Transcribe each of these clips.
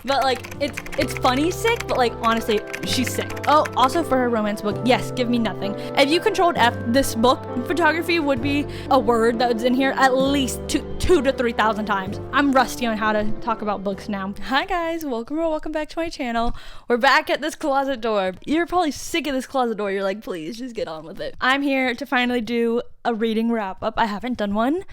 But like it's funny sick, but like honestly she's sick. Oh, also for her romance book, yes, give me nothing. If you controlled F this book, photography would be a word that was in here at least 2,000 to 3,000 times. I'm rusty on how to talk about books now. Hi guys, welcome back to my channel. We're back at this closet door. You're probably sick of this closet door. You're like, please just get on with it. I'm here to finally do a reading wrap up. I haven't done one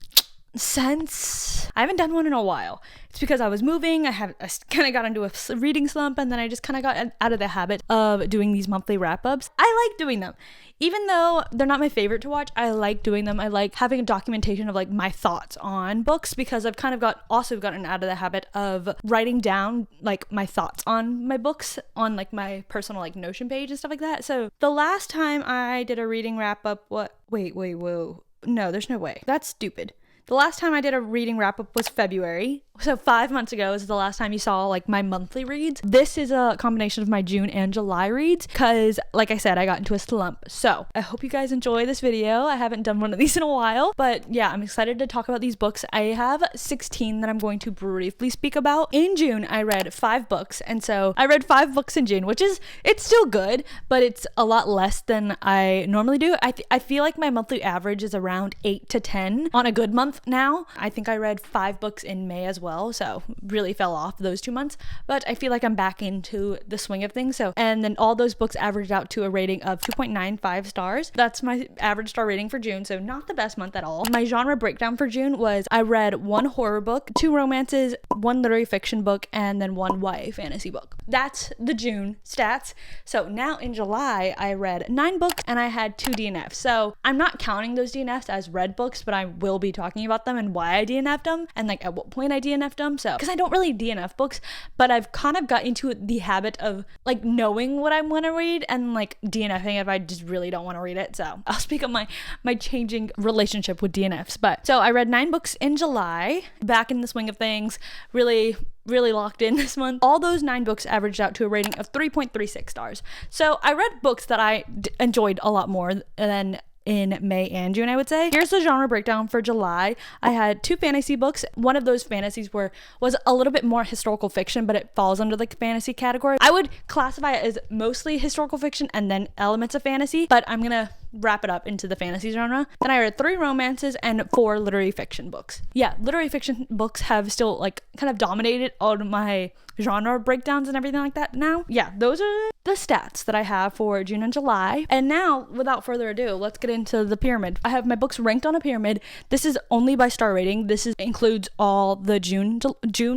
in a while. It's because I was moving. I kind of got into a reading slump, and then I just kind of got out of the habit of doing these monthly wrap-ups. I like doing them. Even though they're not my favorite to watch, I like doing them. I like having a documentation of like my thoughts on books, because I've kind of gotten out of the habit of writing down like my thoughts on my books on like my personal like Notion page and stuff like that. So the last time I did a reading wrap-up, whoa. No, there's no way. That's stupid. The last time I did a reading wrap-up was February. So 5 months ago is the last time you saw like my monthly reads. This is a combination of my June and July reads because, like I said, I got into a slump. So I hope you guys enjoy this video. I haven't done one of these in a while, but yeah, I'm excited to talk about these books. I have 16 that I'm going to briefly speak about. In June, I read 5 books. And so I read 5 books in June, it's still good, but it's a lot less than I normally do. I feel like my monthly average is around 8 to 10 on a good month now. I think I read 5 books in May as well, so really fell off those 2 months, but I feel like I'm back into the swing of things. So, and then all those books averaged out to a rating of 2.95 stars. That's my average star rating for June, so not the best month at all. My genre breakdown for June was I read 1 horror book, 2 romances, 1 literary fiction book, and then 1 YA fantasy book. That's the June stats. So now in July, I read 9 books and I had 2 DNFs. So I'm not counting those DNFs as read books, but I will be talking about them and why I DNF'd them and like at what point I DNF'd them. So because I don't really DNF books, but I've kind of got into the habit of like knowing what I want to read and like DNFing if I just really don't want to read it. So I'll speak of my changing relationship with DNFs. But so I read 9 books in July, back in the swing of things, really locked in this month. All those 9 books averaged out to a rating of 3.36 stars. So I read books that I enjoyed a lot more than in May and June, I would say. Here's the genre breakdown for July. I had 2 fantasy books. One of those fantasies was a little bit more historical fiction, but it falls under the fantasy category. I would classify it as mostly historical fiction and then elements of fantasy, but I'm gonna wrap it up into the fantasy genre. Then I read 3 romances and 4 literary fiction books. Yeah, literary fiction books have still like kind of dominated all of my genre breakdowns and everything like that now. Yeah, those are the stats that I have for June and July. And now, without further ado, let's get into the pyramid. I have my books ranked on a pyramid. This is only by star rating. This includes all the June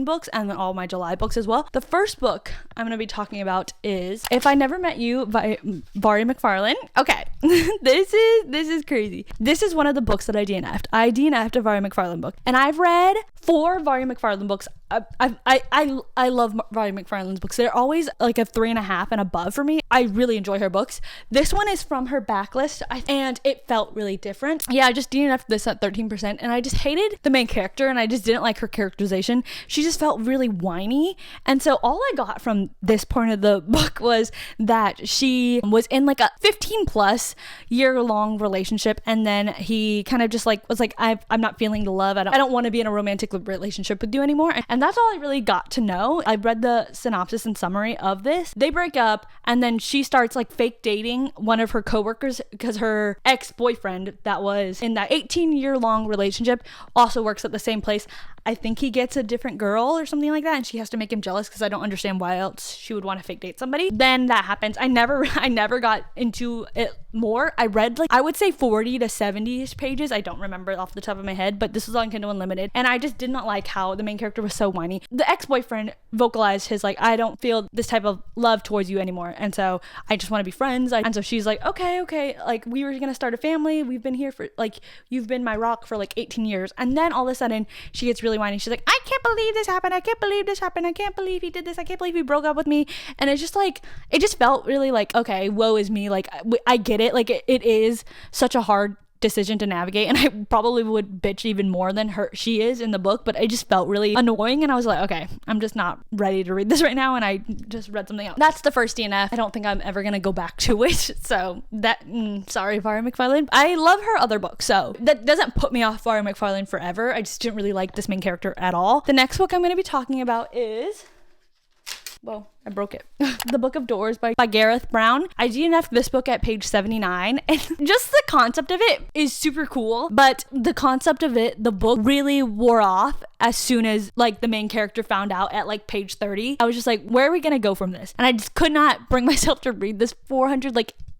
books and then all my July books as well. The first book I'm going to be talking about is If I Never Met You by Vari McFarlane. Okay, this is crazy. This is one of the books that I DNF'd. I DNF'd a Vari McFarlane book, and I've read 4 Vari McFarlane books. I love Vari McFarlane's books. They're always like a 3.5 and above for me. I really enjoy her books. This one is from her backlist, and it felt really different. Yeah, I just DNF'd this at 13%, and I just hated the main character, and I just didn't like her characterization. She just felt really whiny, and so all I got from this part of the book was that she was in like a 15+ year-long relationship, and then he kind of just like was like, I'm not feeling the love. I don't want to be in a romantic relationship with you anymore. And that's all I really got to know. I read the synopsis and summary of this. They break up, and then she starts like fake dating one of her coworkers because her ex-boyfriend that was in that 18-year-long relationship also works at the same place. I think he gets a different girl or something like that, and she has to make him jealous because I don't understand why else she would want to fake date somebody. Then that happens. I never got into it more. I read like, I would say 40 to 70 pages. I don't remember off the top of my head, but this was on Kindle Unlimited, and I just did not like how the main character was so whiny. The ex-boyfriend vocalized his like, I don't feel this type of love towards you anymore, and so I just want to be friends. And so she's like, okay, like we were gonna start a family. We've been here for like, you've been my rock for like 18 years. And then all of a sudden she gets really whiny. She's like, I can't believe this happened. I can't believe this happened. I can't believe he did this. I can't believe he broke up with me. And it's just like, it just felt really like, okay, woe is me. Like I get it. Like it is such a hard decision to navigate, and I probably would bitch even more than she is in the book, but it just felt really annoying, and I was like, okay, I'm just not ready to read this right now, and I just read something else. That's the first DNF. I don't think I'm ever gonna go back to it, so that sorry, Vari McFarlane. I love her other books, so that doesn't put me off Vari McFarlane forever. I just didn't really like this main character at all. The next book I'm gonna be talking about is Whoa, I broke it. The Book of Doors by Gareth Brown. I DNF'd this book at page 79, and just the concept of it is super cool, but the concept of it, the book really wore off as soon as like the main character found out at like page 30. I was just like, where are we gonna go from this? And I just could not bring myself to read this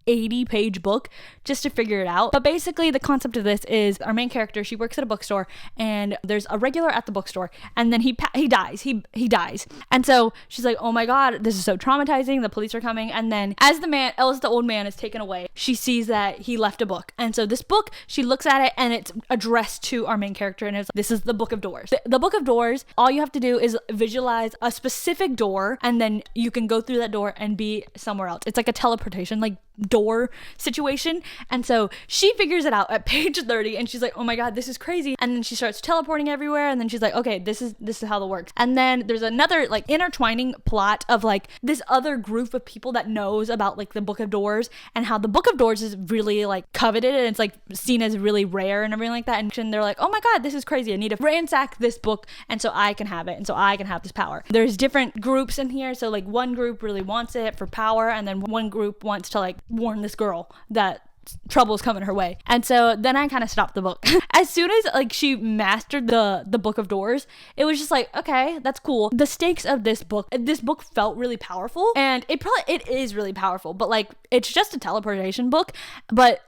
80-page book just to figure it out. But basically the concept of this is our main character, she works at a bookstore, and there's a regular at the bookstore, and then he dies. He dies. And so she's like, oh my god, this is so traumatizing, the police are coming. And then as the old man is taken away, she sees that he left a book. And so this book, she looks at it, and it's addressed to our main character, and it's this is the Book of Doors. The Book of Doors, all you have to do is visualize a specific door, and then you can go through that door and be somewhere else. It's like a teleportation, like door situation. And so she figures it out at page 30, and she's like, oh my god, this is crazy. And then she starts teleporting everywhere, and then she's like, okay, this is how that works. And then there's another like intertwining plot of like this other group of people that knows about like the Book of Doors, and how the Book of Doors is really like coveted, and it's like seen as really rare and everything like that. And they're like, oh my god, this is crazy, I need to ransack this book, and so I can have it, and so I can have this power. There's different groups in here, so like one group really wants it for power, and then one group wants to like warn this girl that trouble's coming her way. And so then I kind of stopped the book. As soon as like she mastered the Book of Doors, it was just like, okay, that's cool. The stakes of this book felt really powerful, and it is really powerful, but like it's just a teleportation book.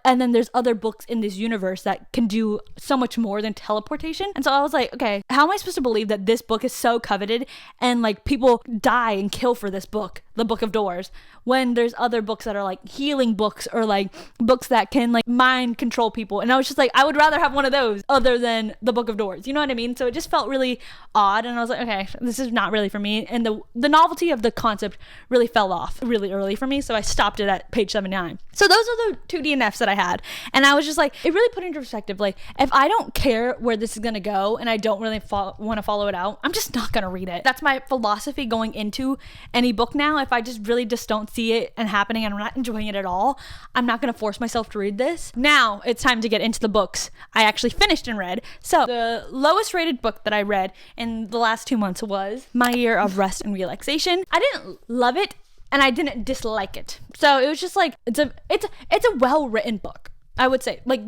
And then there's other books in this universe that can do so much more than teleportation. And so I was like, okay, how am I supposed to believe that this book is so coveted and like people die and kill for this book, the Book of Doors, when there's other books that are like healing books, or like books that can like mind control people? And I was just like, I would rather have one of those other than the Book of Doors, you know what I mean? So it just felt really odd, and I was like, okay, this is not really for me. And the novelty of the concept really fell off really early for me, so I stopped it at page 79. So those are the 2 DNFs that I had, and I was just like, it really put into perspective, like if I don't care where this is gonna go and I don't really want to follow it out, I'm just not gonna read it. That's my philosophy going into any book now. If I just really just don't see it and happening and I'm not enjoying it at all, I'm not gonna force myself to read this. Now it's time to get into the books I actually finished and read. So the lowest rated book that I read in the last 2 months was My Year of Rest and Relaxation. I didn't love it, and I didn't dislike it. So it was just like, it's a well-written book, I would say. Like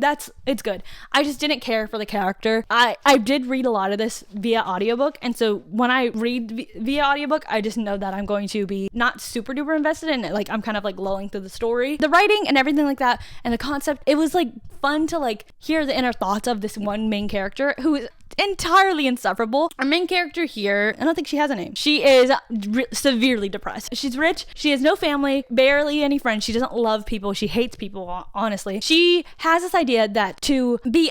it's good. I just didn't care for the character. I did read a lot of this via audiobook, and so when I read via audiobook, I just know that I'm going to be not super duper invested in it. Like I'm kind of like lulling through the story, the writing and everything like that, and the concept. It was like fun to like hear the inner thoughts of this one main character who is entirely insufferable. Our main character here, I don't think she has a name. She is severely depressed. She's rich. She has no family, barely any friends. She doesn't love people. She hates people, honestly. She has this idea that to be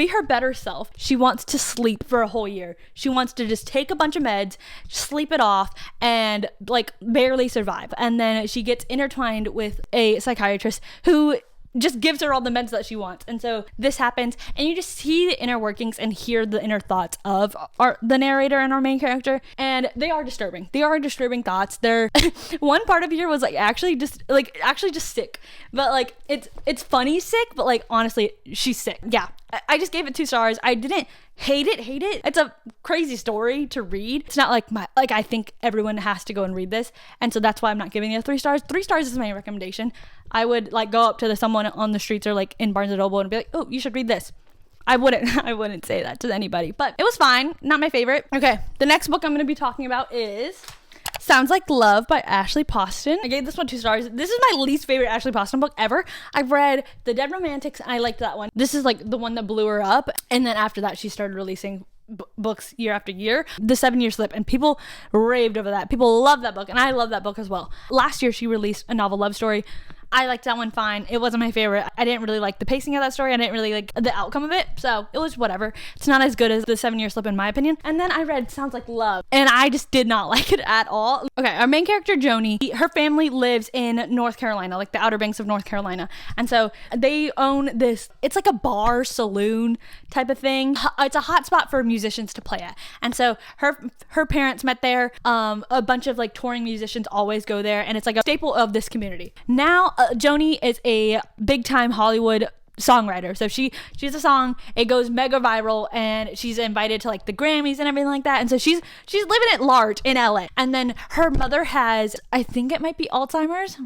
her better self, she wants to sleep for a whole year. She wants to just take a bunch of meds, sleep it off, and like barely survive. And then she gets intertwined with a psychiatrist who just gives her all the meds that she wants. And so this happens, and you just see the inner workings and hear the inner thoughts of the narrator and our main character, and they are disturbing. They are disturbing thoughts. They're one part of here was like actually just sick, but like it's funny sick, but like honestly she's sick. Yeah, I just gave it 2 stars. I didn't hate it. It's a crazy story to read. It's not like I think everyone has to go and read this, and so that's why I'm not giving it 3 stars. 3 stars is my recommendation. I would like go up to someone on the streets or like in Barnes and Noble and be like, oh, you should read this. I wouldn't say that to anybody, but it was fine. Not my favorite. Okay, the next book I'm going to be talking about is Sounds Like Love by Ashley Poston. I gave this one 2 stars. This is my least favorite Ashley Poston book ever. I've read The Dead Romantics, and I liked that one. This is like the one that blew her up, and then after that she started releasing books year after year. The 7-Year Slip, and people raved over that. People love that book, and I love that book as well. Last year she released A Novel Love Story. I liked that one fine. It wasn't my favorite. I didn't really like the pacing of that story. I didn't really like the outcome of it. So it was whatever. It's not as good as The 7-Year Slip in my opinion. And then I read Sounds Like Love, and I just did not like it at all. Okay, our main character, Joni, her family lives in North Carolina, like the Outer Banks of North Carolina. And so they own this, it's like a bar, saloon type of thing. It's a hot spot for musicians to play at. And so her parents met there. A bunch of like touring musicians always go there, and it's like a staple of this community. Now, Joni is a big time Hollywood songwriter. So she's a song, it goes mega viral, and she's invited to like the Grammys and everything like that. And so she's living at large in LA. And then her mother has, I think it might be Alzheimer's.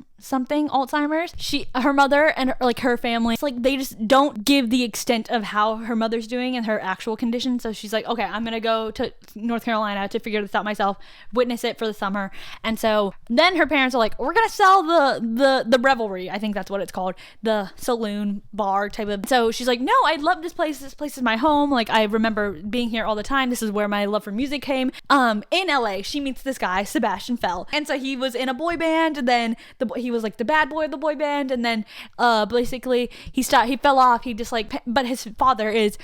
Her mother and her family, it's like they just don't give the extent of how her mother's doing and her actual condition. So she's like, okay, I'm gonna go to North Carolina to figure this out myself, witness it for the summer. And so then her parents are like, we're gonna sell the Revelry, I think that's what it's called, the saloon bar type of. So she's like, no, I love this place is my home, like I remember being here all the time, this is where my love for music came. In LA she meets this guy Sebastian Fell, and so he was in a boy band, and then he was like the bad boy of the boy band, and then basically he fell off. He just like, but his father is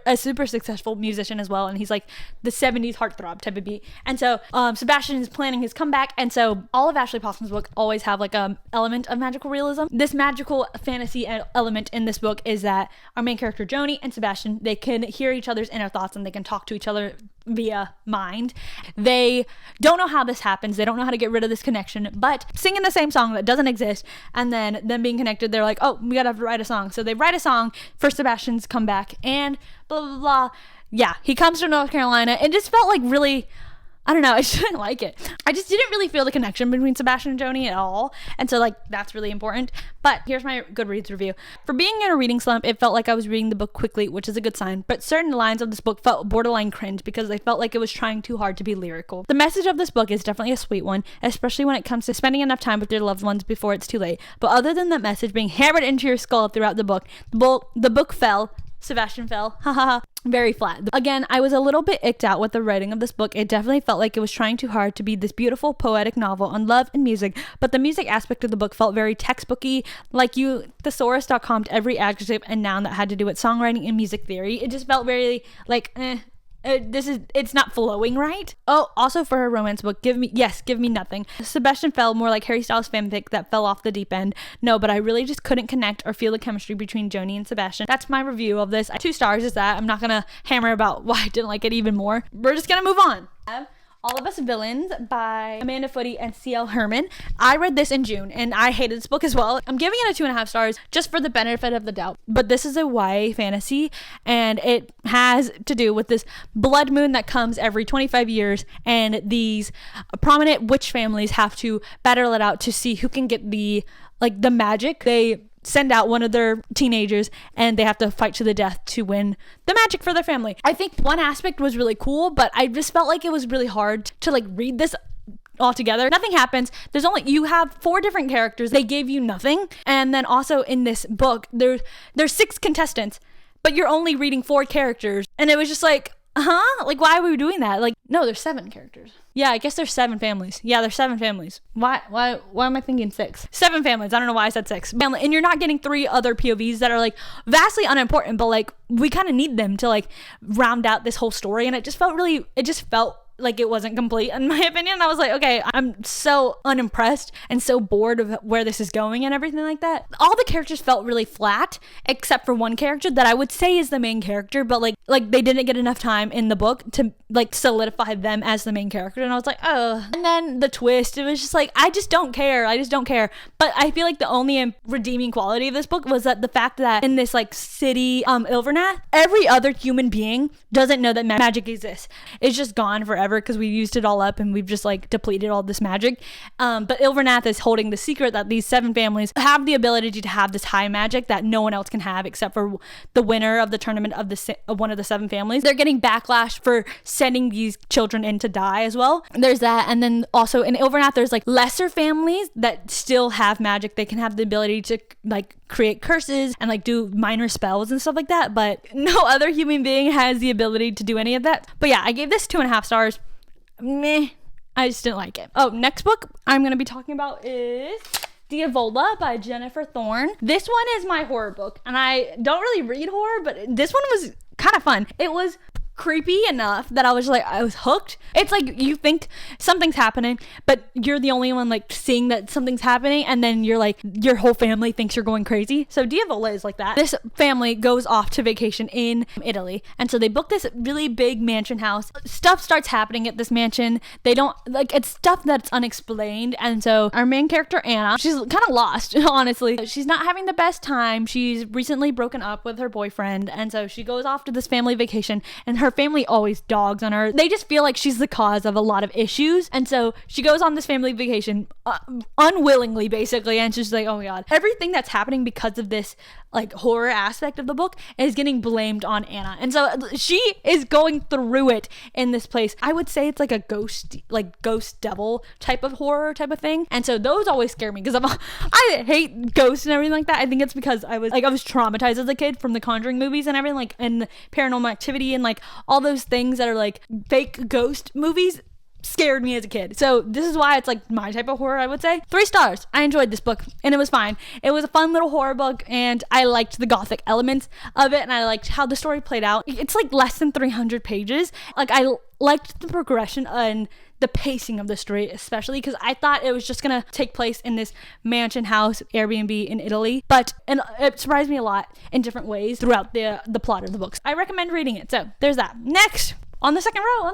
a super successful musician as well, and he's like the 70s heartthrob type of beat. And so Sebastian is planning his comeback, and so all of Ashley Possum's books always have like a element of magical realism. This magical fantasy element in this book is that our main character Joni and Sebastian, they can hear each other's inner thoughts and they can talk to each other via mind. They don't know how this happens, they don't know how to get rid of this connection, but singing the same song that doesn't exist and then them being connected, they're like, oh, we gotta have to write a song. So they write a song for Sebastian's comeback, and blah blah blah. Yeah, he comes to North Carolina, and just felt like really, I don't know, I just didn't like it. I just didn't really feel the connection between Sebastian and Joni at all. And so like that's really important. But here's my Goodreads review. For being in a reading slump, it felt like I was reading the book quickly, which is a good sign. But certain lines of this book felt borderline cringe because they felt like it was trying too hard to be lyrical. The message of this book is definitely a sweet one, especially when it comes to spending enough time with your loved ones before it's too late. But other than that message being hammered into your skull throughout the book fell. Sebastian Fell. Haha. Very flat. Again, I was a little bit icked out with the writing of this book. It definitely felt like it was trying too hard to be this beautiful poetic novel on love and music, but the music aspect of the book felt very textbooky, like you thesaurus.com'd every adjective and noun that had to do with songwriting and music theory. It just felt very like it's not flowing right. Oh, also for a romance book, give me nothing. Sebastian Fell, more like Harry Styles fanfic that fell off the deep end. No, but I really just couldn't connect or feel the chemistry between Joni and Sebastian. That's my review of this. 2 stars is that. I'm not gonna hammer about why I didn't like it even more. We're just gonna move on. All of Us Villains by Amanda Foote and C.L. Herman. I read this in June and I hated this book as well. I'm giving it a 2.5 stars just for the benefit of the doubt. But this is a YA fantasy and it has to do with this blood moon that comes every 25 years, and these prominent witch families have to battle it out to see who can get the magic. They send out one of their teenagers and they have to fight to the death to win the magic for their family. I think one aspect was really cool, but I just felt like it was really hard to like read this all together. Nothing happens. You have 4 different characters. They gave you nothing. And then also in this book, there's 6 contestants, but you're only reading 4 characters. And it was just like, like, why are we doing that? Like, no, there's 7 characters. Yeah, I guess there's 7 families. Yeah, there's 7 families. Why am I thinking 6? 7 families. I don't know why I said 6. And you're not getting 3 other POVs that are like vastly unimportant, but like we kind of need them to like round out this whole story. And it just felt like it wasn't complete in my opinion. I was like, okay, I'm so unimpressed and so bored of where this is going and everything like that. All the characters felt really flat except for one character that I would say is the main character, but like they didn't get enough time in the book to like solidify them as the main character. And I was like, oh. And then the twist, it was just like, I just don't care. But I feel like the only redeeming quality of this book was that the fact that in this like city, Ilvernath, every other human being doesn't know that magic exists. It's just gone forever because we used it all up and we've just like depleted all this magic. But Ilvernath is holding the secret that these 7 families have the ability to have this high magic that no one else can have except for the winner of the tournament of one of the 7 families. They're getting backlash for sending these children in to die as well. There's that. And then also in Ilvernath, there's like lesser families that still have magic. They can have the ability to like create curses and like do minor spells and stuff like that, but no other human being has the ability to do any of that. But yeah, I gave this 2.5 stars. Meh, I just didn't like it. Oh, next book I'm gonna be talking about is Diavola by Jennifer Thorne. This one is my horror book, and I don't really read horror, but this one was kind of fun. It was creepy enough that I was hooked. It's like you think something's happening, but you're the only one like seeing that something's happening, and then you're like, your whole family thinks you're going crazy. So Diavola is like that. This family goes off to vacation in Italy, and so they book this really big mansion house. Stuff starts happening at this mansion. They don't like, it's stuff that's unexplained, and so our main character Anna, she's kind of lost, honestly. She's not having the best time. She's recently broken up with her boyfriend, and so she goes off to this family vacation, and her family always dogs on her. They just feel like she's the cause of a lot of issues, and so she goes on this family vacation unwillingly, basically, and she's like, oh my god, everything that's happening because of this like horror aspect of the book is getting blamed on Anna, and so she is going through it in this place. I would say it's like a ghost devil type of horror type of thing, and so those always scare me because I hate ghosts and everything like that. I think it's because I was traumatized as a kid from the Conjuring movies and everything, like, and the Paranormal Activity and like all those things that are like fake ghost movies scared me as a kid. So this is why it's like my type of horror, I would say. 3 stars. I enjoyed this book and it was fine. It was a fun little horror book, and I liked the gothic elements of it, and I liked how the story played out. It's like less than 300 pages. Like, I liked the progression and the pacing of the story, especially because I thought it was just gonna take place in this mansion house Airbnb in Italy, and it surprised me a lot in different ways throughout the plot of the books. I recommend reading it. So there's that. Next, on the second row.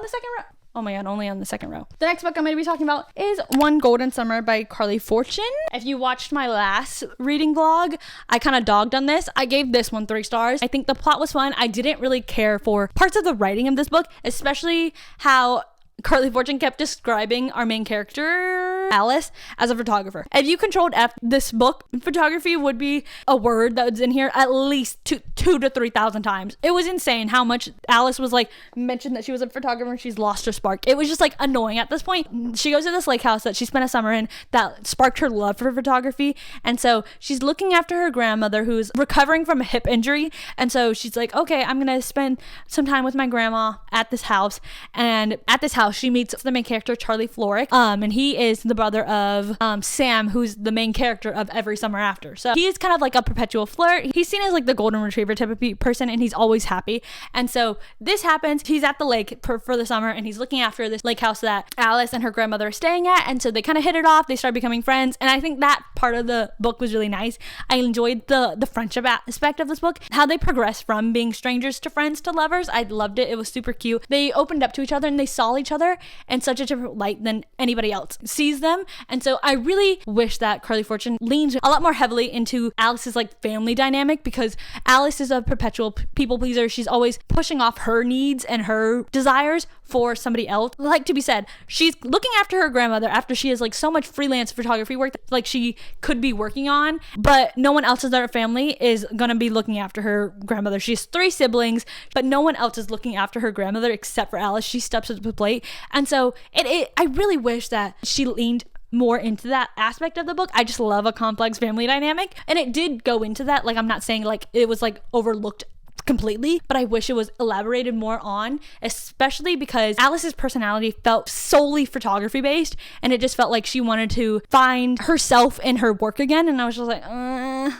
Oh my god, only on the second row. The next book I'm going to be talking about is One Golden Summer by Carly Fortune. If you watched my last reading vlog, I kind of dogged on this. I gave this one 3 stars. I think the plot was fun. I didn't really care for parts of the writing of this book, especially how Carly Fortune kept describing our main character, Alice, as a photographer. If you controlled F this book, photography would be a word that was in here at least 2,000 to 3,000 times. It was insane how much Alice was like mentioned that she was a photographer and she's lost her spark. It was just like annoying at this point. She goes to this lake house that she spent a summer in that sparked her love for photography, and so she's looking after her grandmother who's recovering from a hip injury, and so she's like, okay, I'm gonna spend some time with my grandma at this house. And at this house she meets the main character, Charlie Florrick, and he is the brother of Sam, who's the main character of Every Summer After. So he is kind of like a perpetual flirt. He's seen as like the golden retriever type of person, and he's always happy. And so this happens. He's at the lake for the summer, and he's looking after this lake house that Alice and her grandmother are staying at, and so they kind of hit it off. They start becoming friends, and I think that part of the book was really nice. I enjoyed the friendship aspect of this book, how they progress from being strangers to friends to lovers. I loved it. It was super cute. They opened up to each other, and they saw each other in such a different light than anybody else sees them. And so I really wish that Carly Fortune leans a lot more heavily into Alice's like family dynamic, because Alice is a perpetual people pleaser. She's always pushing off her needs and her desires for somebody else. Like to be said, she's looking after her grandmother after she has like so much freelance photography work that like she could be working on, but no one else in her family is gonna be looking after her grandmother. She has 3 siblings, but no one else is looking after her grandmother except for Alice. She steps up to the plate, and so I really wish that she leaned more into that aspect of the book. I just love a complex family dynamic, and it did go into that. Like, I'm not saying like it was like overlooked completely, but I wish it was elaborated more on, especially because Alice's personality felt solely photography based, and it just felt like she wanted to find herself in her work again, and I was just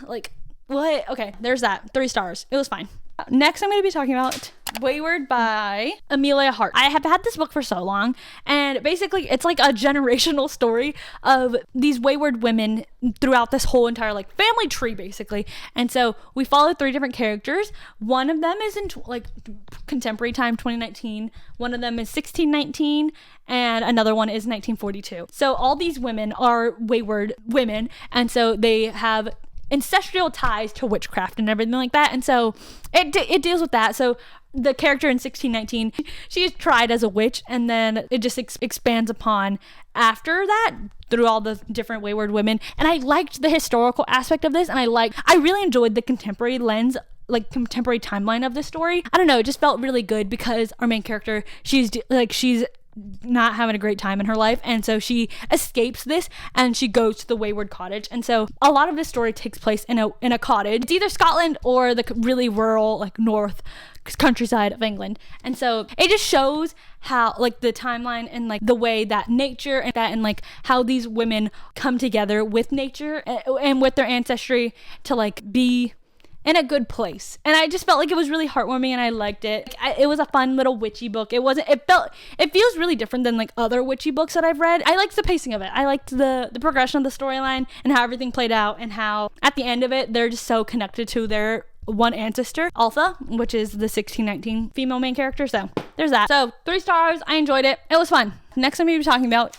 like what? Okay, there's that. 3 stars. It was fine. Next, I'm going to be talking about Wayward by Amelia Hart. I have had this book for so long, and basically it's like a generational story of these wayward women throughout this whole entire like family tree, basically. And so we follow 3 different characters. One of them is in like contemporary time, 2019. One of them is 1619, and another one is 1942. So all these women are wayward women, and so they have ancestral ties to witchcraft and everything like that, and so it deals with that. So the character in 1619, she is tried as a witch, and then it just expands upon after that through all the different wayward women. And I liked the historical aspect of this, and I really enjoyed the contemporary lens, like contemporary timeline of this story. I don't know, it just felt really good because our main character, she's not having a great time in her life, and so she escapes this and she goes to the wayward cottage. And so a lot of this story takes place in a cottage. It's either Scotland or the really rural like north countryside of England. And so it just shows how like the timeline and like the way that nature and like how these women come together with nature and with their ancestry to like be in a good place. And I just felt like it was really heartwarming and I liked it. It was a fun little witchy book. It feels really different than like other witchy books that I've read. I liked the pacing of it. I liked the progression of the storyline and how everything played out, and how at the end of it, they're just so connected to their one ancestor, Altha, which is the 1619 female main character. So there's that. So 3 stars. I enjoyed it. It was fun. Next I'm going to be talking about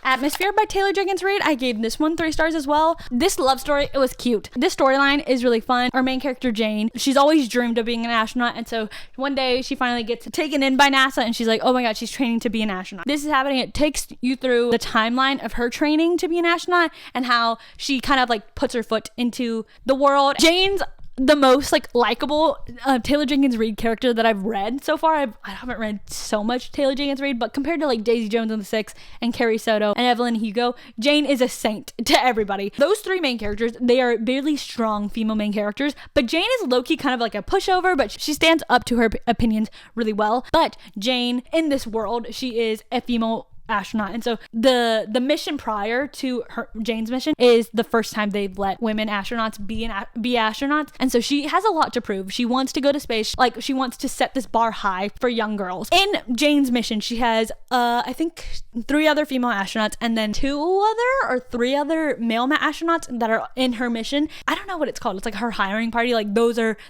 Atmosphere by Taylor Jenkins Reid. I gave this one 3 stars as well. This love story, it was cute. This storyline is really fun. Our main character, Jane, she's always dreamed of being an astronaut, and so one day she finally gets taken in by NASA, and she's like, oh my god, she's training to be an astronaut. This is happening. It takes you through the timeline of her training to be an astronaut and how she kind of like puts her foot into the world. Jane's the most like likable Taylor Jenkins Reid character that I've read so far. I haven't read so much Taylor Jenkins Reid, but compared to like Daisy Jones and the Six and Carrie Soto and Evelyn Hugo, Jane is a saint to everybody. Those 3 main characters, they are really strong female main characters, but Jane is low-key kind of like a pushover, but she stands up to her opinions really well. But Jane, in this world, she is a female astronaut, and so the mission prior to Jane's mission is the first time they've let women astronauts be astronauts, and so she has a lot to prove. She wants to go to space, like she wants to set this bar high for young girls. In Jane's mission, she has I think 3 other female astronauts and then 3 other male astronauts that are in her mission. I don't know what it's called. It's like her hiring party. Like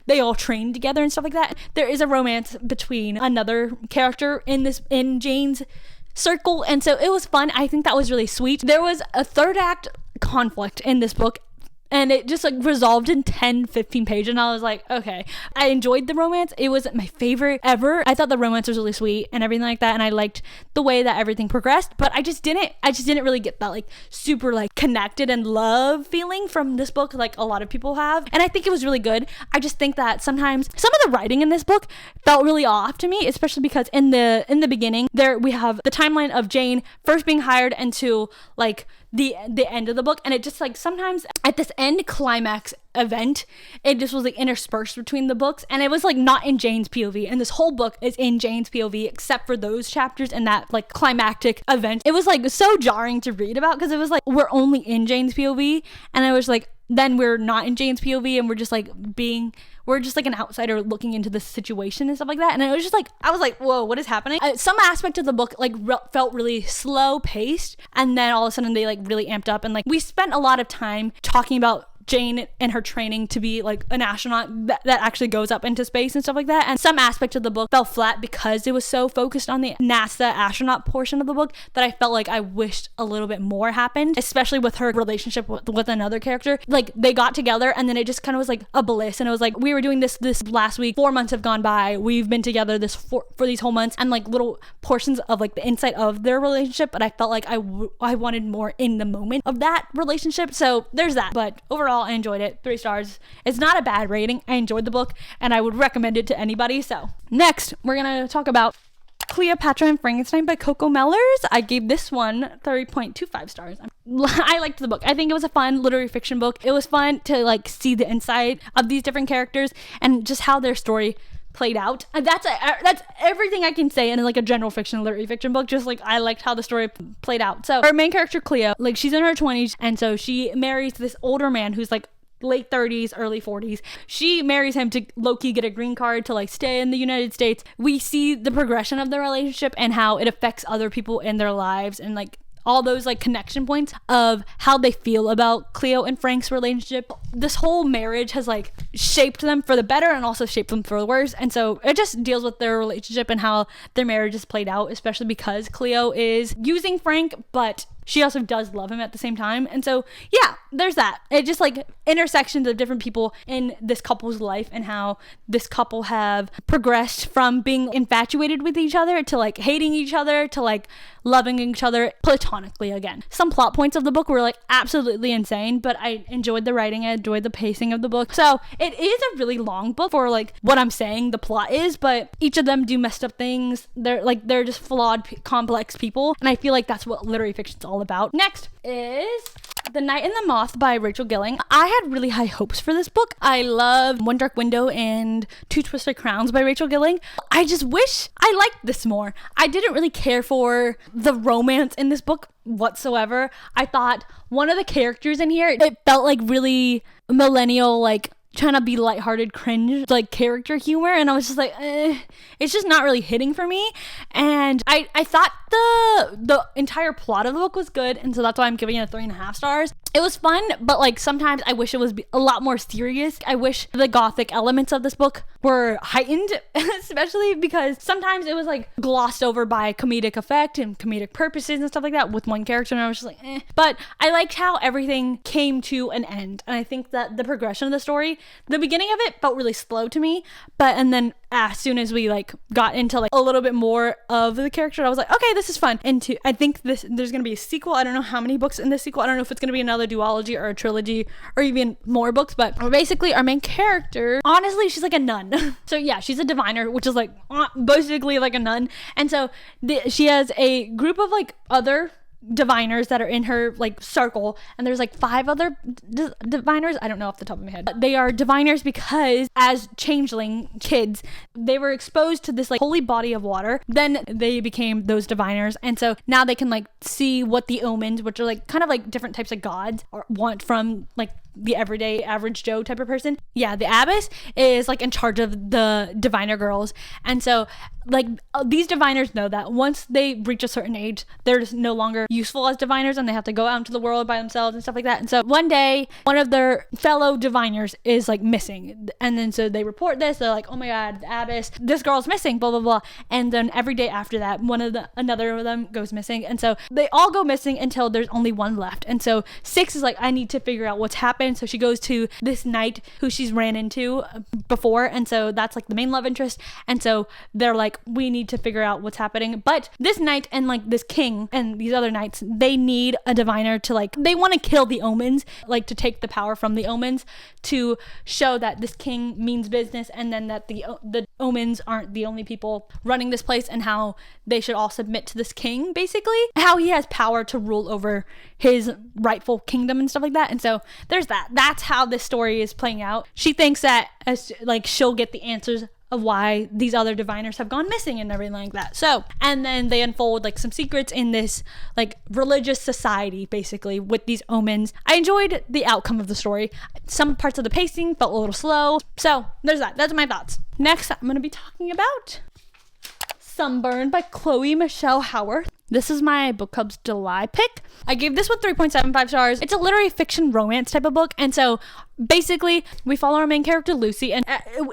they all train together and stuff like that. There is a romance between another character in Jane's circle, and so it was fun. I think that was really sweet. There was a 3rd act conflict in this book, and it just like resolved in 10-15 pages, and I was like, okay. I enjoyed the romance. It wasn't my favorite ever. I thought the romance was really sweet and everything like that, and I liked the way that everything progressed, but I just didn't really get that like super like connected and love feeling from this book like a lot of people have, and I think it was really good. I just think that sometimes some of the writing in this book felt really off to me, especially because in the beginning there we have the timeline of Jane first being hired until like the end of the book, and it just like sometimes at this end climax event, it just was like interspersed between the books, and it was like not in Jane's POV, and this whole book is in Jane's POV except for those chapters and that like climactic event. It was like so jarring to read about because it was like we're only in Jane's POV, and I was like, then we're not in Jane's POV, and we're just like an outsider looking into the situation and stuff like that. And it was just like, I was like, whoa, what is happening? Some aspect of the book like felt really slow paced, and then all of a sudden they like really amped up, and like we spent a lot of time talking about Jane and her training to be like an astronaut that actually goes up into space and stuff like that. And some aspect of the book fell flat because it was so focused on the NASA astronaut portion of the book that I felt like I wished a little bit more happened, especially with her relationship with another character. Like they got together and then it just kind of was like a bliss, and it was like we were doing this last week, 4 months have gone by, we've been together for these whole months, and like little portions of like the insight of their relationship, but I felt like I wanted more in the moment of that relationship. So there's that. But overall, I enjoyed it. 3 stars. It's not a bad rating. I enjoyed the book and I would recommend it to anybody. So next we're gonna talk about Cleopatra and Frankenstein by Coco Mellers. I gave this one 3.25 stars. I liked the book. I think it was a fun literary fiction book. It was fun to like see the insight of these different characters and just how their story played out. That's everything I can say in like a general fiction literary fiction book. Just like I liked how the story played out. So our main character Cleo, like she's in her 20s, and so she marries this older man who's like late 30s, early 40s. She marries him to low-key get a green card to like stay in the United States. We see the progression of their relationship and how it affects other people in their lives, and like all those like connection points of how they feel about Cleo and Frank's relationship. This whole marriage has like shaped them for the better and also shaped them for the worse, and so it just deals with their relationship and how their marriage is played out, especially because Cleo is using Frank, but she also does love him at the same time. And so yeah, there's that. It just like intersections of different people in this couple's life and how this couple have progressed from being infatuated with each other to like hating each other to like loving each other platonically again. Some plot points of the book were like absolutely insane, but I enjoyed the writing. I enjoyed the pacing of the book. So it is a really long book for like what I'm saying the plot is, but each of them do messed up things. They're just flawed, complex people, and I feel like that's what literary fiction's all about. Next is The Night and the Moth by Rachel Gilling. I had really high hopes for this book. I love One Dark Window and Two Twisted Crowns by Rachel Gilling. I just wish I liked this more. I didn't really care for the romance in this book whatsoever. I thought one of the characters in here, it felt like really millennial, like trying to be lighthearted cringe like character humor, and I was just like, it's just not really hitting for me. And I thought the entire plot of the book was good, and so that's why I'm giving it 3.5 stars. It was fun, but like sometimes I wish it was a lot more serious. I wish the gothic elements of this book were heightened, especially because sometimes it was like glossed over by comedic effect and comedic purposes and stuff like that with one character, and I was just like, But I liked how everything came to an end, and I think that the progression of the story, the beginning of it felt really slow to me, and then as soon as we like got into like a little bit more of the character, I was like, okay, this is fun. And I think there's gonna be a sequel. I don't know how many books in this sequel. I don't know if it's gonna be another duology or a trilogy or even more books, but basically our main character, honestly, she's like a nun. So yeah, she's a diviner, which is like basically like a nun. And so she has a group of like other diviners that are in her like circle, and there's like 5 other diviners. I don't know off the top of my head, but they are diviners because as changeling kids they were exposed to this like holy body of water, then they became those diviners, and so now they can like see what the omens, which are like kind of like different types of gods, want from like the everyday average Joe type of person. Yeah, the abbess is like in charge of the diviner girls, and so like these diviners know that once they reach a certain age, they're just no longer useful as diviners, and they have to go out into the world by themselves and stuff like that. And so one day, one of their fellow diviners is like missing, and then so they report this. They're like, oh my god, the abbess, this girl's missing, blah blah blah. And then every day after that, another of them goes missing, and so they all go missing until there's only one left. And so 6 is like, I need to figure out what's happened. So she goes to this knight who she's ran into before, and so that's like the main love interest. And so they're like, we need to figure out what's happening. But this knight and like this king and these other knights, they need a diviner to like, they want to kill the omens, like to take the power from the omens to show that this king means business, and then that the omens aren't the only people running this place, and how they should all submit to this king, basically how he has power to rule over his rightful kingdom and stuff like that. And so there's that's how this story is playing out. She thinks that as like she'll get the answers of why these other diviners have gone missing and everything like that. So, and then they unfold like some secrets in this like religious society, basically, with these omens. I enjoyed the outcome of the story. Some parts of the pacing felt a little slow. So there's that's my thoughts. Next, I'm going to be talking about Sunburn by Chloe Michelle Howarth. This is my Book Club's July pick. I gave this one 3.75 stars. It's a literary fiction romance type of book, and so basically we follow our main character Lucy, and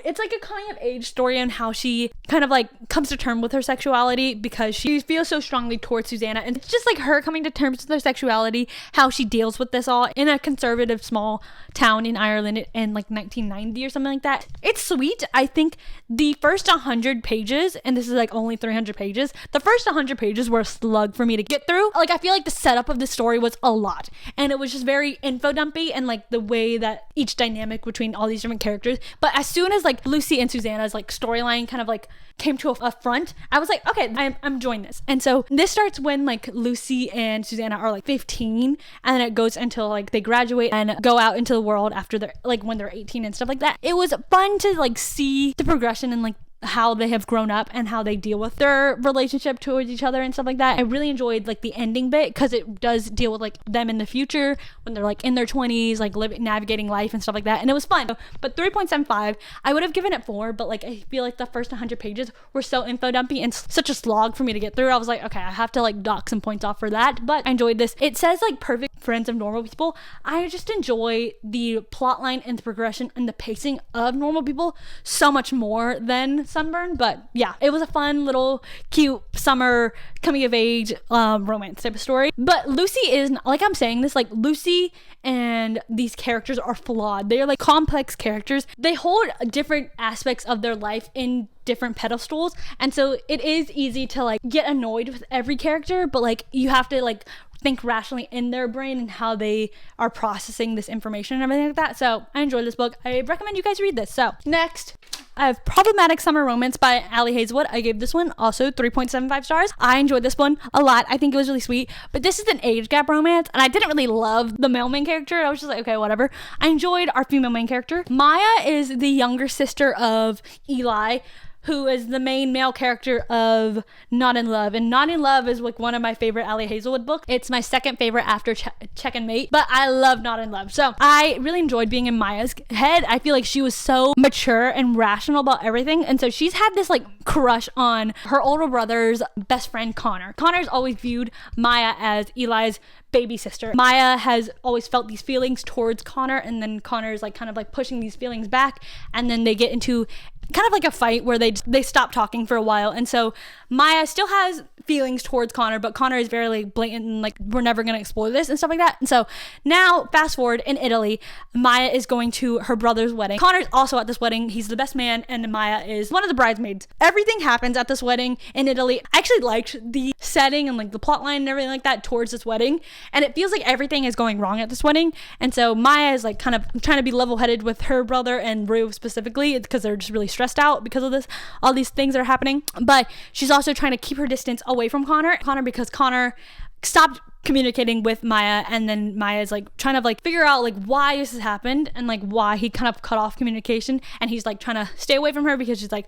it's like a coming of age story on how she kind of like comes to terms with her sexuality because she feels so strongly towards Susanna, and it's just like her coming to terms with her sexuality, how she deals with this all in a conservative small town in Ireland in like 1990 or something like that. It's sweet. I think the first 100 pages, and this is like only 300 pages, the first 100 pages were a slug for me to get through. Like, I feel like the setup of the story was a lot, and it was just very info dumpy, and like the way that each dynamic between all these different characters. But as soon as like Lucy and Susanna's like storyline kind of like came to a front, I was like, okay, I'm enjoying this. And so this starts when like Lucy and Susanna are like 15, and then it goes until like they graduate and go out into the world after they're like when they're 18 and stuff like that. It was fun to like see the progression and like how they have grown up and how they deal with their relationship towards each other and stuff like that. I really enjoyed like the ending bit because it does deal with like them in the future when they're like in their 20s, like navigating life and stuff like that, and it was fun. But 3.75, I would have given it 4, but like I feel like the first 100 pages were so info dumpy and such a slog for me to get through. I was like, okay, I have to like dock some points off for that, but I enjoyed this. It says like perfect friends of normal people. I just enjoy the plot line and the progression and the pacing of Normal People so much more than Sunburn. But yeah, it was a fun little cute summer coming of age romance type of story. But Lucy is, like I'm saying this, like Lucy and these characters are flawed. They're like complex characters. They hold different aspects of their life in different pedestals, and so it is easy to like get annoyed with every character, but like you have to like think rationally in their brain and how they are processing this information and everything like that. So I enjoyed this book. I recommend you guys read this. So next, I have Problematic Summer Romance by Allie Hazelwood. I gave this one also 3.75 stars. I enjoyed this one a lot. I think it was really sweet, but this is an age gap romance, and I didn't really love the male main character. I was just like, okay, whatever. I enjoyed our female main character. Maya is the younger sister of Eli, who is the main male character of Not in Love. And Not in Love is like one of my favorite Ali Hazelwood books. It's my second favorite after Check and Mate, but I love Not in Love. So I really enjoyed being in Maya's head. I feel like she was so mature and rational about everything. And so she's had this like crush on her older brother's best friend, Connor. Connor's always viewed Maya as Eli's baby sister. Maya has always felt these feelings towards Connor, and then Connor's like kind of like pushing these feelings back, and then they get into kind of like a fight where they stop talking for a while. And so Maya still has feelings towards Connor, but Connor is very like blatant and like, we're never going to explore this and stuff like that. And so now fast forward in Italy, Maya is going to her brother's wedding. Connor's also at this wedding. He's the best man, and Maya is one of the bridesmaids. Everything happens at this wedding in Italy. I actually liked the setting and like the plot line and everything like that towards this wedding, and it feels like everything is going wrong at this wedding. And so Maya is like kind of trying to be level-headed with her brother and Rue specifically, because they're just really stressed out because of this, all these things that are happening. But she's also trying to keep her distance away from Connor because Connor stopped communicating with Maya, and then Maya's like trying to like figure out like why this has happened and like why he kind of cut off communication, and he's like trying to stay away from her because she's like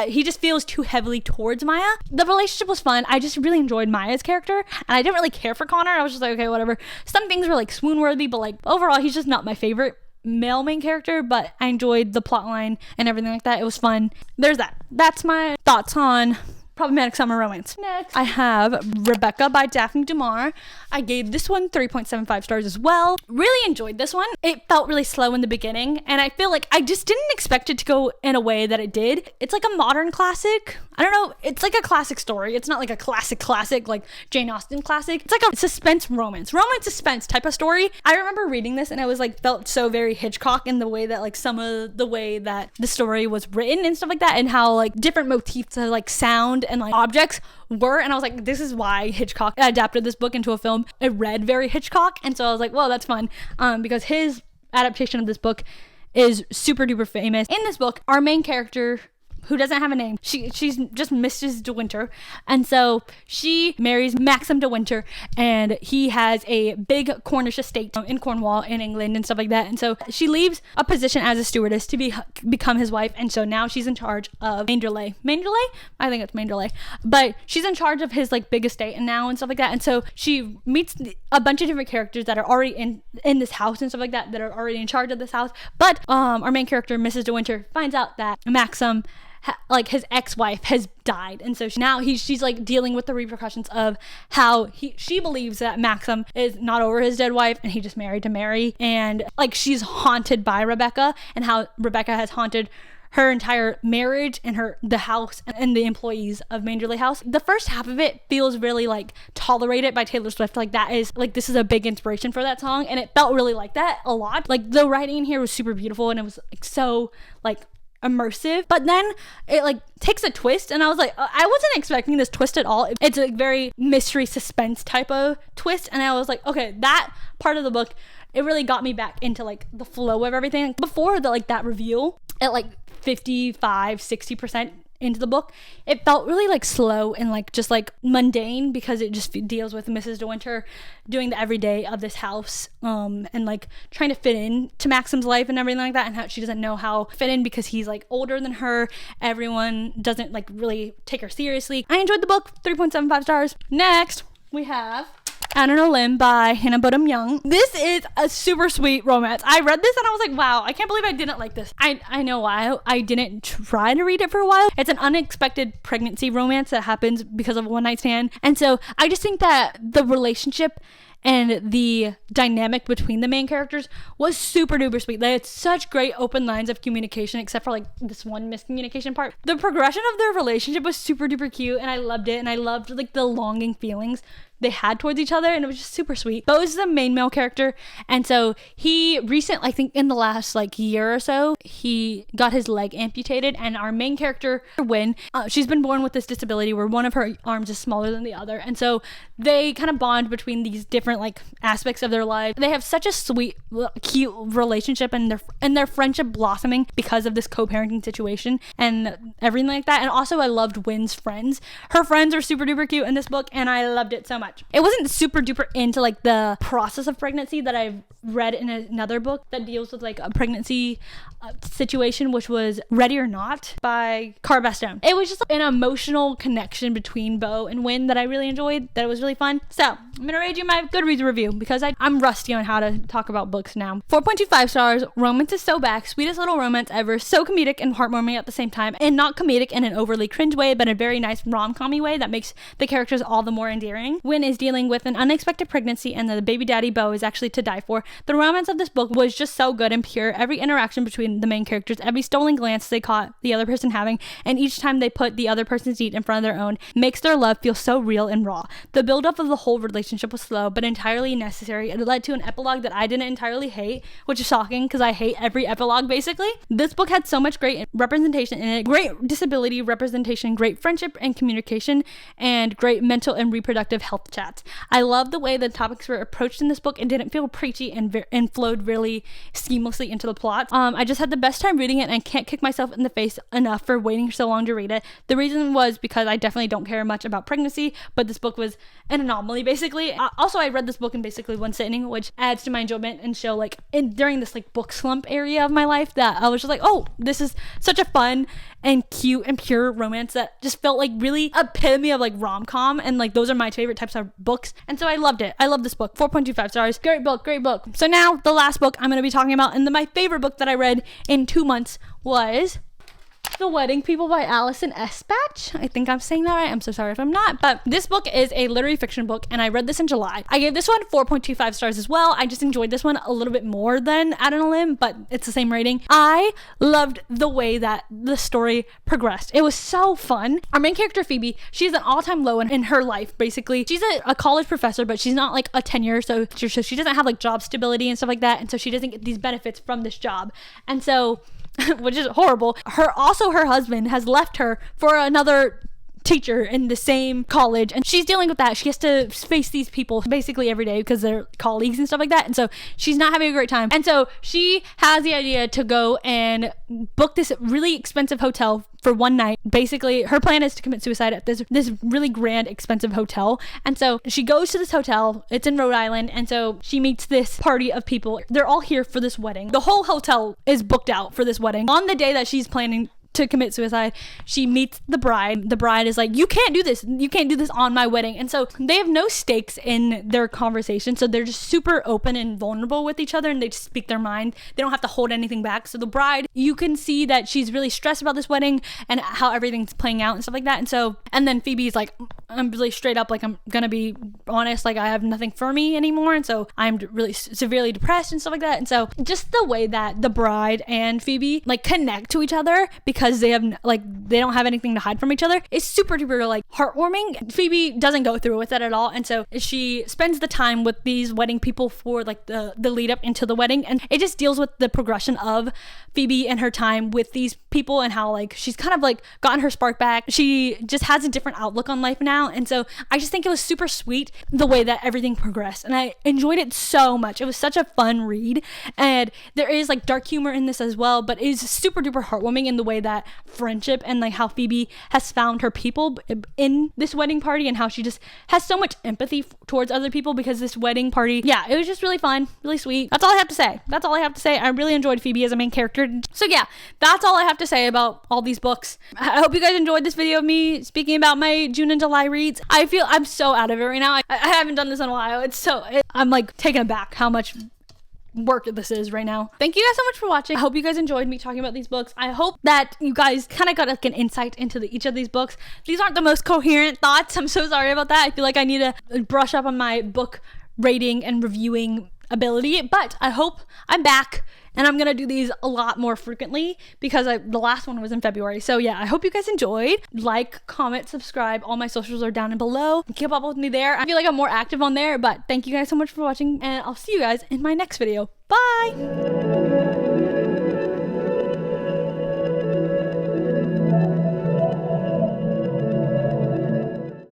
he just feels too heavily towards Maya. The relationship was fun. I just really enjoyed Maya's character, and I didn't really care for Connor. I was just like, okay, whatever. Some things were like swoon worthy, but like overall he's just not my favorite male main character, but I enjoyed the plot line and everything like that. It was fun. There's that. That's my thoughts on problematic summer romance. Next, I have Rebecca by Daphne du Maurier. I gave this one 3.75 stars as well. Really enjoyed this one. It felt really slow in the beginning, and I feel like I just didn't expect it to go in a way that it did. It's like a modern classic. I don't know. It's like a classic story. It's not like a classic like Jane Austen classic. It's like a suspense romance suspense type of story. I remember reading this and I was like, felt so very Hitchcock in the way that like some of the way that the story was written and stuff like that, and how like different motifs of like sound and like objects were. And I was like, this is why Hitchcock adapted this book into a film. It read very Hitchcock, and so I was like, well, that's fun, because his adaptation of this book is super duper famous. In this book, our main character, who doesn't have a name, she's just Mrs. De Winter, and so she marries Maxim De Winter, and he has a big Cornish estate in Cornwall in England and stuff like that. And so she leaves a position as a stewardess to become his wife, and so now she's in charge of Manderley. I think it's Manderley, but she's in charge of his like big estate and now and stuff like that. And so she meets a bunch of different characters that are already in this house and stuff like that are already in charge of this house. But our main character, Mrs. De Winter, finds out that Maxim, like his ex-wife, has died, and so now she's like dealing with the repercussions of how she believes that Maxim is not over his dead wife and he just married to Mary, and like she's haunted by Rebecca, and how Rebecca has haunted her entire marriage and the house and the employees of Manderley House. The first half of it feels really like Tolerated by Taylor Swift. Like that is like, this is a big inspiration for that song, and it felt really like that a lot. Like the writing in here was super beautiful, and it was like so like immersive, but then it like takes a twist, and I was like, I wasn't expecting this twist at all. It's a very mystery suspense type of twist, and I was like, okay, that part of the book, it really got me back into like the flow of everything. Before the like that reveal at like 55-60% into the book, it felt really like slow and like just like mundane, because it just deals with Mrs. De Winter doing the everyday of this house, and like trying to fit in to Maxim's life and everything like that, and how she doesn't know how to fit in because he's like older than her. Everyone doesn't like really take her seriously. I enjoyed the book. 3.75 stars. Next, we have Out on a Limb by Hannah Bodum Young. This is a super sweet romance. I read this and I was like, wow, I can't believe I didn't like this. I know why I didn't try to read it for a while. It's an unexpected pregnancy romance that happens because of a one night stand. And so I just think that the relationship and the dynamic between the main characters was super duper sweet. They had such great open lines of communication, except for like this one miscommunication part. The progression of their relationship was super duper cute, and I loved it, and I loved like the longing feelings they had towards each other, and it was just super sweet. Bo is the main male character, and so I think in the last like year or so, he got his leg amputated, and our main character, Wynn, she's been born with this disability where one of her arms is smaller than the other, and so they kind of bond between these different like aspects of their life. They have such a sweet, cute relationship, and their friendship blossoming because of this co-parenting situation and everything like that. And also I loved Wynn's friends. Her friends are super duper cute in this book, and I loved it so much. It wasn't super duper into like the process of pregnancy that I've read in another book that deals with like a pregnancy situation, which was Ready or Not by Cara Stone. It was just an emotional connection between Bo and Win that I really enjoyed, that it was really fun. So I'm gonna read you my Goodreads review because I'm rusty on how to talk about books now. 4.25 stars. Romance is so back. Sweetest little romance ever. So comedic and heartwarming at the same time, and not comedic in an overly cringe way, but a very nice rom-com-y way that makes the characters all the more endearing. Win is dealing with an unexpected pregnancy, and the baby daddy Bo is actually to die for. The romance of this book was just so good and pure. Every interaction between the main characters, every stolen glance they caught the other person having, and each time they put the other person's need in front of their own, makes their love feel so real and raw. The build-up of the whole relationship was slow, but entirely necessary. It led to an epilogue that I didn't entirely hate, which is shocking because I hate every epilogue basically. This book had so much great representation in it, great disability representation, great friendship and communication, and great mental and reproductive health chats. I love the way the topics were approached in this book and didn't feel preachy and flowed really seamlessly into the plot. I just had the best time reading it, and I can't kick myself in the face enough for waiting so long to read it. The reason was because I definitely don't care much about pregnancy, but this book was an anomaly basically. Also, I read this book in basically one sitting, which adds to my enjoyment and show like during this like book slump area of my life that I was just like, oh, this is such a fun and cute and pure romance that just felt like really epitome of like rom-com, and like those are my favorite types of books, and so I loved it. I love this book. 4.25 stars. Great book, great book. So now the last book I'm going to be talking about, and my favorite book that I read in 2 months was The Wedding People by Allison Espach. I think I'm saying that right. I'm so sorry if I'm not. But this book is a literary fiction book, and I read this in July. I gave this one 4.25 stars as well. I just enjoyed this one a little bit more than Out on a Limb, but it's the same rating. I loved the way that the story progressed. It was so fun. Our main character, Phoebe, she's an all-time low in her life, basically. She's a college professor, but she's not like a tenure, so she doesn't have like job stability and stuff like that, and so she doesn't get these benefits from this job. And so which is horrible. Her husband has left her for another teacher in the same college, and she's dealing with that. She has to face these people basically every day because they're colleagues and stuff like that, and so she's not having a great time. And so she has the idea to go and book this really expensive hotel for one night. Basically, her plan is to commit suicide at this really grand, expensive hotel. And so she goes to this hotel. It's in Rhode Island, and so she meets this party of people. They're all here for this wedding. The whole hotel is booked out for this wedding. On the day that she's planning to commit suicide, she meets the bride. The bride is like, you can't do this on my wedding. And so they have no stakes in their conversation, so they're just super open and vulnerable with each other, and they just speak their mind. They don't have to hold anything back. So the bride, you can see that she's really stressed about this wedding and how everything's playing out and stuff like that. And then Phoebe's like, I'm really straight up, like, I'm gonna be honest, like, I have nothing for me anymore, and so I'm really severely depressed and stuff like that. And so just the way that the bride and Phoebe like connect to each other because they don't have anything to hide from each other is super duper like heartwarming. Phoebe doesn't go through with it at all, and so she spends the time with these wedding people for like the lead up into the wedding, and it just deals with the progression of Phoebe and her time with these people and how like she's kind of like gotten her spark back. She just has a different outlook on life now, and so I just think it was super sweet the way that everything progressed, and I enjoyed it so much. It was such a fun read, and there is like dark humor in this as well, but it is super duper heartwarming in the way that friendship and like how Phoebe has found her people in this wedding party, and how she just has so much empathy towards other people because this wedding party, yeah, it was just really fun, really sweet. That's all I have to say. I really enjoyed Phoebe as a main character. So yeah, that's all I have to say about all these books. I hope you guys enjoyed this video of me speaking about my June and July reads. I feel I'm so out of it right now. I haven't done this in a while. I'm like taken aback how much work this is right now. Thank you guys so much for watching. I hope you guys enjoyed me talking about these books. I hope that you guys kind of got like an insight into each of these books. These aren't the most coherent thoughts. I'm so sorry about that. I feel like I need to brush up on my book rating and reviewing ability, but I hope I'm back, and I'm gonna do these a lot more frequently because the last one was in February. So yeah, I hope you guys enjoyed. Like, comment, subscribe. All my socials are down and below. Keep up with me there. I feel like I'm more active on there, but thank you guys so much for watching, and I'll see you guys in my next video. Bye!